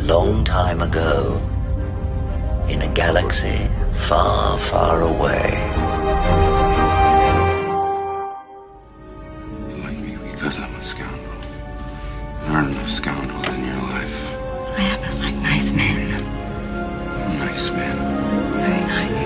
long time ago, in a galaxy far, far away. You like me because I'm a scoundrel. There aren't enough scoundrels in your life. I happen to like nice men. Nice man. Very nice.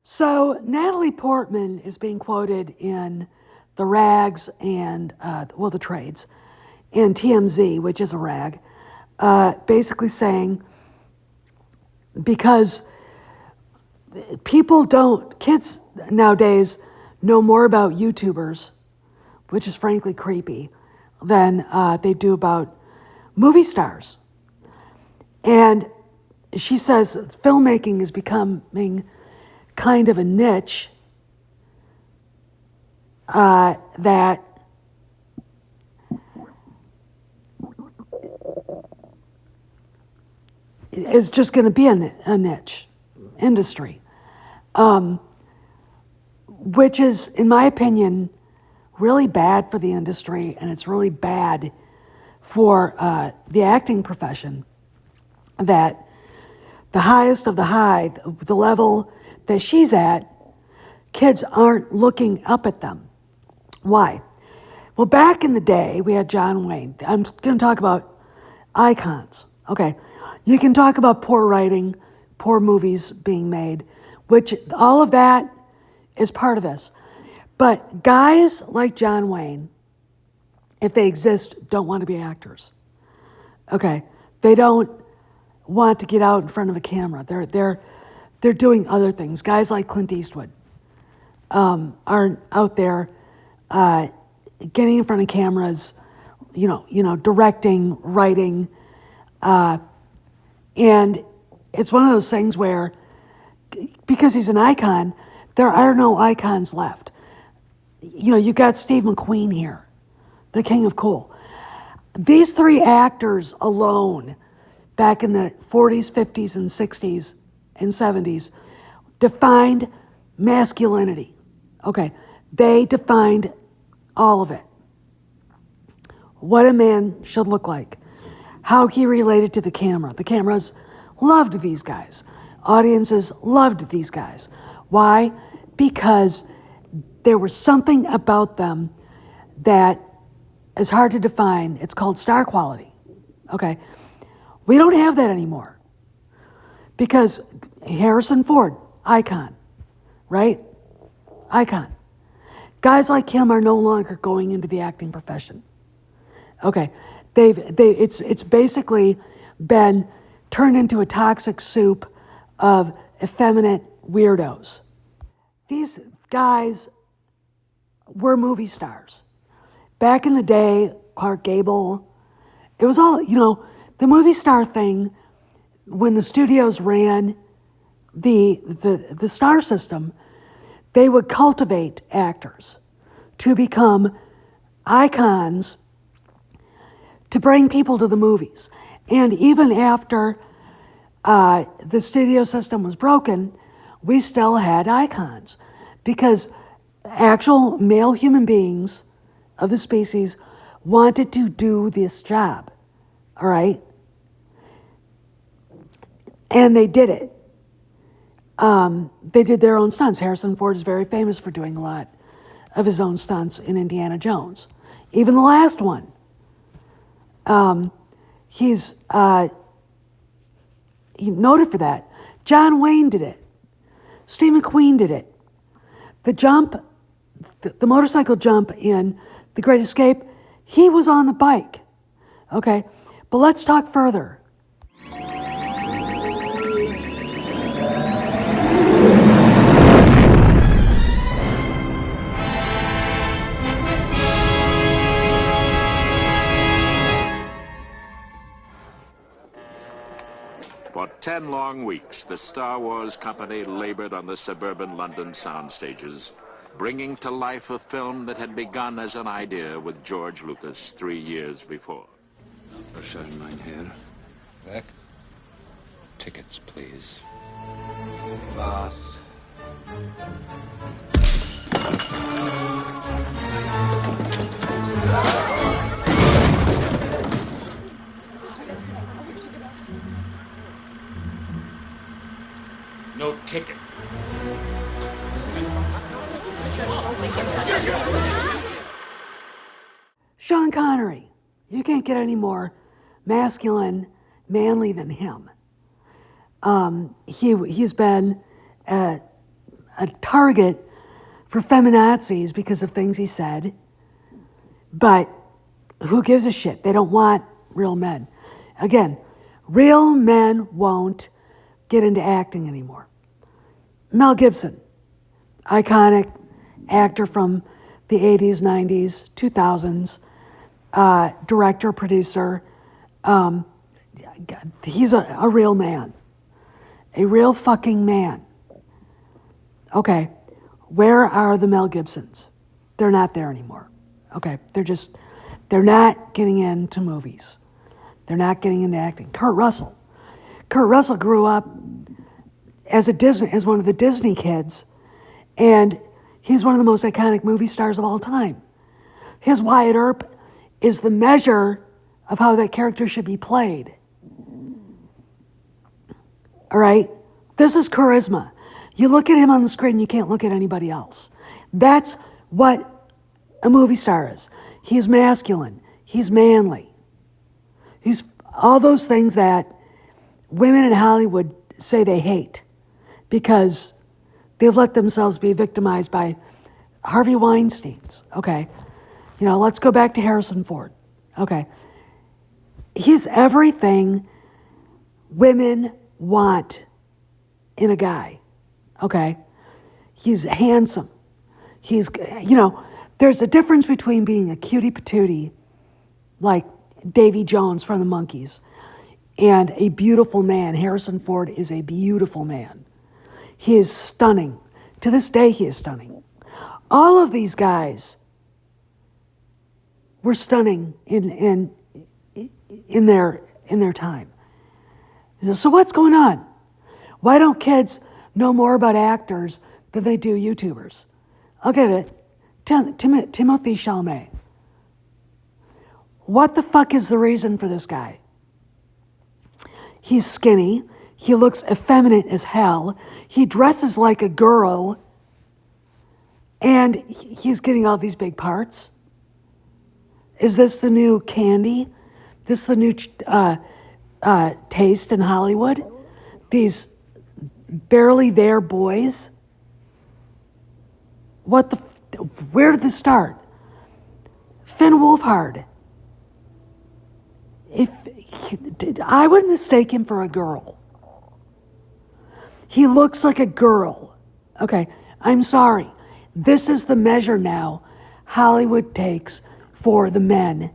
So Natalie Portman is being quoted in the rags and, the trades, and TMZ, which is a rag, basically saying, because kids nowadays know more about YouTubers, which is frankly creepy, than they do about movie stars. And she says filmmaking is becoming kind of a niche that is just going to be a niche industry, which is, in my opinion, really bad for the industry, and it's really bad for the acting profession, that the highest of the high, the level that she's at, kids aren't looking up at them. Why? Well, back in the day, we had John Wayne. I'm going to talk about icons. Okay. You can talk about poor writing, poor movies being made, which all of that is part of this. But guys like John Wayne, if they exist, don't want to be actors. Okay. They don't want to get out in front of a camera. They're doing other things. Guys like Clint Eastwood aren't out there getting in front of cameras, directing, writing, and it's one of those things where, because he's an icon, there are no icons left. You got Steve McQueen here, the king of cool. These three actors alone, back in the 40s, 50s, and 60s, and 70s, defined masculinity. Okay, they defined all of it. What a man should look like, how he related to the camera. The cameras loved these guys. Audiences loved these guys. Why? Because there was something about them that is hard to define. It's called star quality. Okay, we don't have that anymore. Because Harrison Ford, icon, right? Icon. Guys like him are no longer going into the acting profession. Okay, it's basically been turned into a toxic soup of effeminate weirdos. These guys were movie stars. Back in the day, Clark Gable, it was all, the movie star thing. When the studios ran the star system, they would cultivate actors to become icons to bring people to the movies. And even after the studio system was broken, we still had icons, because actual male human beings of the species wanted to do this job, all right? And they did it. They did their own stunts. Harrison Ford is very famous for doing a lot of his own stunts in Indiana Jones. Even the last one. He's noted for that. John Wayne did it. Steve McQueen did it. The motorcycle jump in The Great Escape, he was on the bike. Okay, but let's talk further. For 10 long weeks, the Star Wars company labored on the suburban London sound stages, bringing to life a film that had begun as an idea with George Lucas 3 years before. Schön, mein Herr. Weg. Tickets, please. Was? No ticket. Sean Connery. You can't get any more masculine, manly than him. He's been a target for feminazis because of things he said, but who gives a shit? They don't want real men. Again, real men won't get into acting anymore. Mel Gibson, iconic actor from the 80s, 90s, 2000s, director, producer. He's a real man. A real fucking man. Okay, where are the Mel Gibsons? They're not there anymore. Okay, they're not getting into movies. They're not getting into acting. Kurt Russell grew up as one of the Disney kids, and he's one of the most iconic movie stars of all time. His Wyatt Earp is the measure of how that character should be played. All right? This is charisma. You look at him on the screen, you can't look at anybody else. That's what a movie star is. He's masculine. He's manly. He's all those things that women in Hollywood say they hate because they've let themselves be victimized by Harvey Weinsteins. Okay. Let's go back to Harrison Ford. Okay. He's everything women want in a guy. Okay. He's handsome. He's, there's a difference between being a cutie patootie like Davy Jones from the Monkees and a beautiful man. Harrison Ford is a beautiful man. He is stunning. To this day, he is stunning. All of these guys were stunning in their time. So what's going on? Why don't kids know more about actors than they do YouTubers? I'll give it. Timothée Chalamet. What the fuck is the reason for this guy? He's skinny. He looks effeminate as hell. He dresses like a girl. And he's getting all these big parts. Is this the new candy? This the new taste in Hollywood? These barely there boys? Where did this start? Finn Wolfhard. I would mistake him for a girl. He looks like a girl. Okay, I'm sorry. This is the measure now Hollywood takes for the men,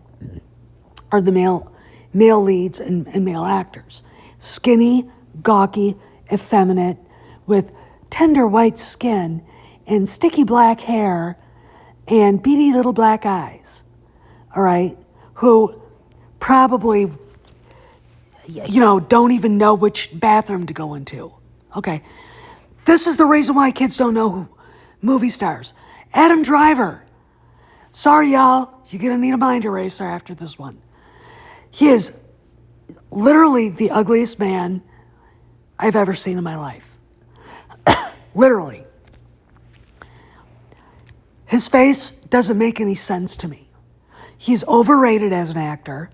or the male leads and male actors. Skinny, gawky, effeminate, with tender white skin and sticky black hair and beady little black eyes. All right? Who probably, don't even know which bathroom to go into. Okay. This is the reason why kids don't know who movie stars. Adam Driver. Sorry, y'all. You're going to need a mind eraser after this one. He is literally the ugliest man I've ever seen in my life. Literally. His face doesn't make any sense to me. He's overrated as an actor.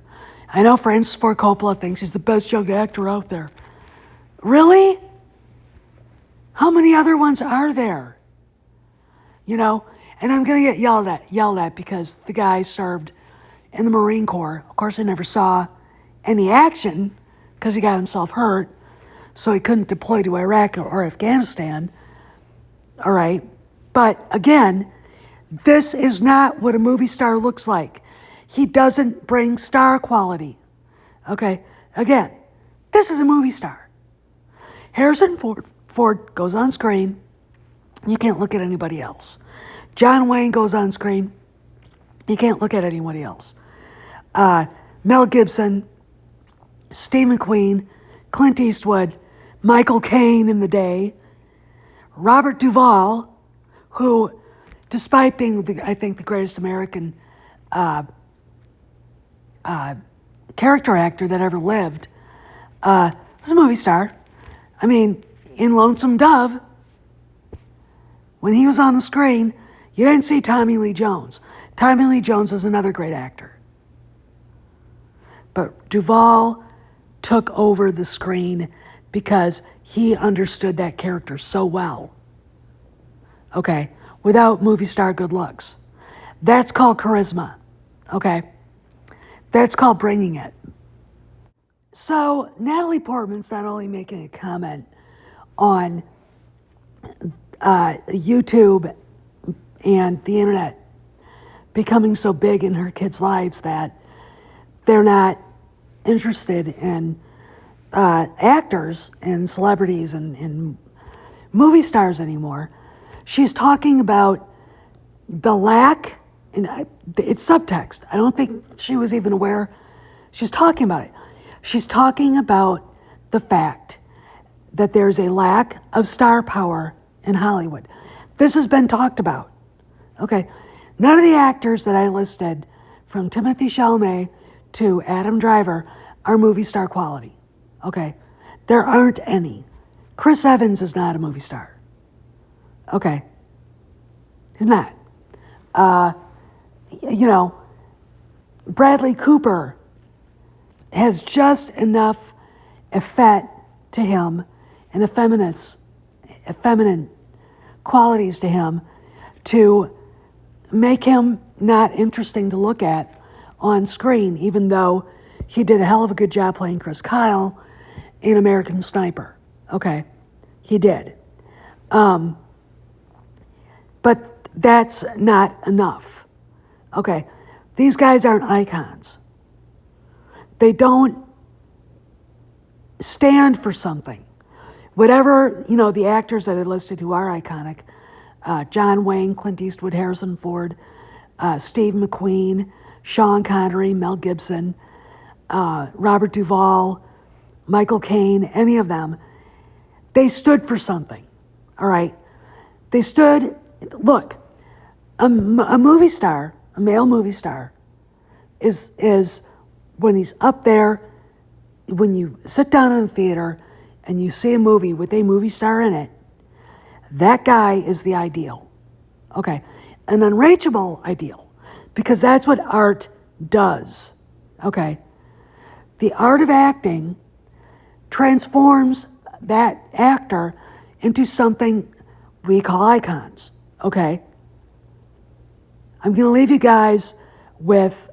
I know Francis Ford Coppola thinks he's the best young actor out there. Really? How many other ones are there? And I'm going to get yelled at because the guy served in the Marine Corps. Of course, I never saw any action because he got himself hurt, so he couldn't deploy to Iraq or Afghanistan. All right. But again, this is not what a movie star looks like. He doesn't bring star quality. Okay. Again, this is a movie star. Harrison Ford goes on screen. You can't look at anybody else. John Wayne goes on screen. You can't look at anybody else. Mel Gibson, Steve McQueen, Clint Eastwood, Michael Caine in the day, Robert Duvall, who, despite being, I think, the greatest American character actor that ever lived, was a movie star. I mean, in Lonesome Dove, when he was on the screen, you didn't see Tommy Lee Jones. Tommy Lee Jones is another great actor. But Duvall took over the screen because he understood that character so well. Okay, without movie star good looks. That's called charisma. Okay, that's called bringing it. So Natalie Portman's not only making a comment on YouTube and the internet becoming so big in her kids' lives that they're not interested in actors and celebrities and movie stars anymore. She's talking about the lack, and it's subtext. I don't think she was even aware she's talking about it. She's talking about the fact that there's a lack of star power in Hollywood. This has been talked about. Okay, none of the actors that I listed, from Timothée Chalamet to Adam Driver, are movie star quality. Okay, there aren't any. Chris Evans is not a movie star. Okay, he's not. Bradley Cooper has just enough effect to him and effeminate qualities to him to make him not interesting to look at on screen, even though he did a hell of a good job playing Chris Kyle in American Sniper. Okay, he did. But that's not enough. Okay, these guys aren't icons. They don't stand for something. Whatever, the actors that I listed who are iconic, John Wayne, Clint Eastwood, Harrison Ford, Steve McQueen, Sean Connery, Mel Gibson, Robert Duvall, Michael Caine, any of them, they stood for something, all right? They stood, look, a movie star, a male movie star, is when he's up there, when you sit down in the theater and you see a movie with a movie star in it, that guy is the ideal. Okay, an unreachable ideal, because that's what art does. Okay, the art of acting transforms that actor into something we call icons. Okay, I'm going to leave you guys with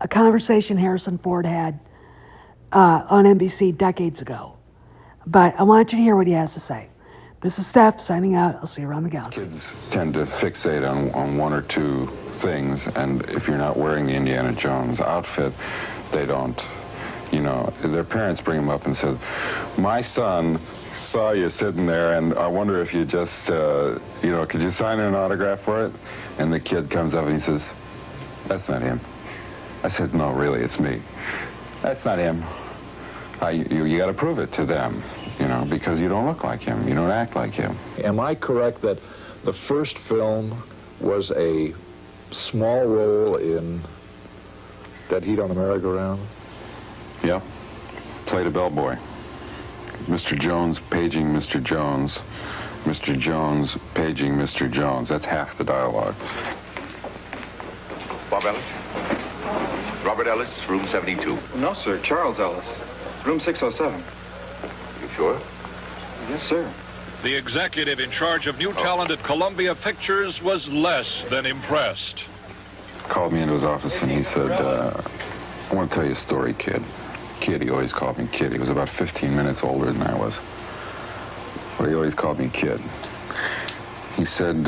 a conversation Harrison Ford had on NBC decades ago. But I want you to hear what he has to say. This is Steph signing out. I'll see you around the galaxy. Kids tend to fixate on one or two things, and if you're not wearing the Indiana Jones outfit, they don't. Their parents bring them up and said, "My son saw you sitting there, and I wonder if you just, could you sign an autograph for it?" And the kid comes up and he says, "That's not him." I said, "No, really, it's me. That's not him." You got to prove it to them, because you don't look like him. You don't act like him. Am I correct that the first film was a small role in Dead Heat on the Merry-Go-Round? Yep. Played a bellboy. Mr. Jones paging Mr. Jones. Mr. Jones paging Mr. Jones. That's half the dialogue. Bob Ellis? Robert Ellis, room 72. No, sir. Charles Ellis. Room 607. You sure? Yes, sir. The executive in charge of new talent at Columbia Pictures was less than impressed. Called me into his office and he said, "I want to tell you a story, kid." Kid, he always called me kid. He was about 15 minutes older than I was. But he always called me kid. He said,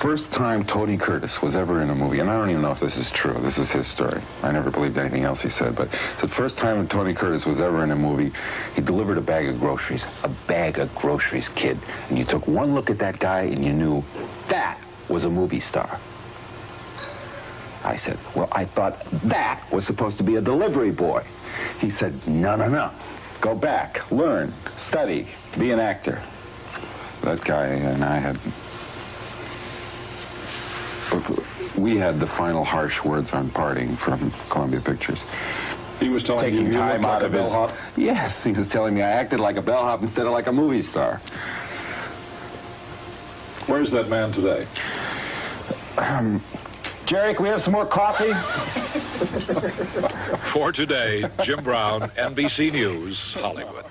first time Tony Curtis was ever in a movie, and I don't even know if this is true. This is his story. I never believed anything else he said, but it's the first time Tony Curtis was ever in a movie, he delivered a bag of groceries. A bag of groceries, kid. And you took one look at that guy and you knew that was a movie star. I said, well, I thought that was supposed to be a delivery boy. He said, no, no, no. Go back, learn, study, be an actor. That guy and I we had the final harsh words on parting from Columbia Pictures. He was telling Taking you time out of his bellhop? Yes, he was telling me I acted like a bellhop instead of like a movie star. Where's that man today? Jerry, can we have some more coffee? For today, Jim Brown, NBC News, Hollywood.